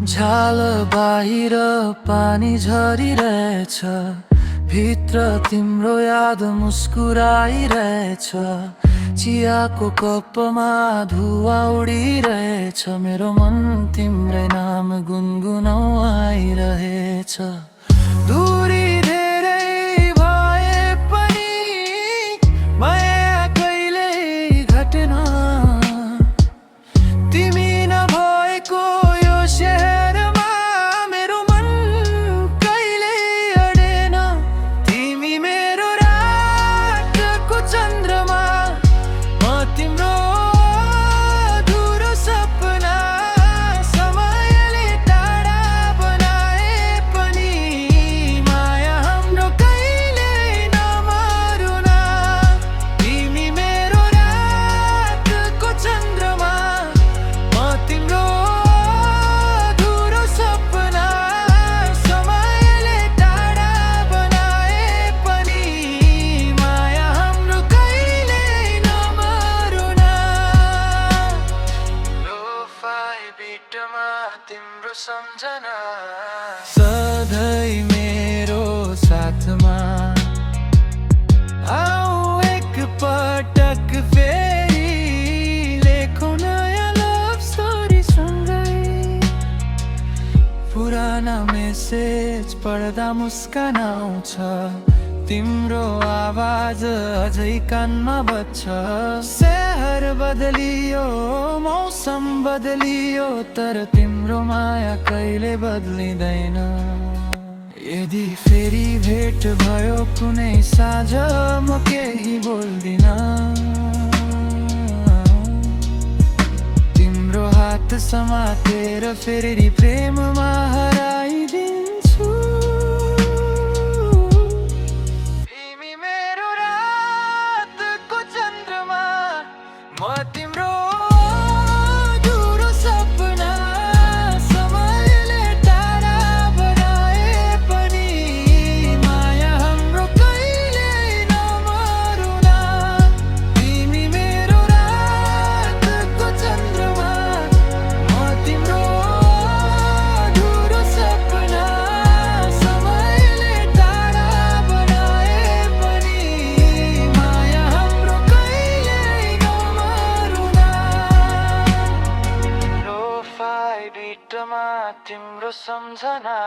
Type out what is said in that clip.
झाल बाहिर पानी झरिरहेछ, भित्र तिम्रो याद मुस्कुराइरहेछ। चियाको कपमा धुवा उडिरहेछ, मेरो मन तिम्रै नाम गुनगुनाइरहेछ। दूरी धेरै भए पनि माया कहिल्यै घटेन, तिमी नभएको यो शहरमा मेरो मन कहिल्यै अडेन। तिमी मेरो रातको चन्द्रमा, म तिम्रो अधुरो सपना। समयले टाढा बनाए पनि माया हाम्रो कहिल्यै नमरुन। तिमी मेरो रातको चन्द्रमा, म तिम्रो अधुरो सपना। समयले टाढा बनाए पनि माया हाम्रो कहिल्यै नमरुन। लोफाई बिटमा तिम्रो सम्झना, सधैँ मेरो साथमा। आऊ एक पटक फेरि लेखौँ नयाँ लभ स्टोरी सँगै। पुराना मेसेज पढ्दा मुस्कान आउँछ, तिम्रो आवाज अझै कानमा बज्छ। शहर बदलियो, मौसम बदलियो, तर तिम्रो माया कहिले बदलिँदैन। यदि फेरि भेट भयो कुनै साँझ, म केही बोल्दिन। तिम्रो हात समातेर फेरि प्रेममा हराइदिन्छु। तिमी मेरो रातको चन्द्रमा, म तिम्रो अधुरो सपना। समयले टाढा बनाए पनि माया हाम्रो कहिल्यै नमरुन। तिमी मेरो रातको चन्द्रमा, म तिम्रो अधुरो सपना। समयले टाढा बनाए पनि माया हाम्रो कहिल्यै नमरुन। लोफाई बिटमा तिम्रो सम्झना।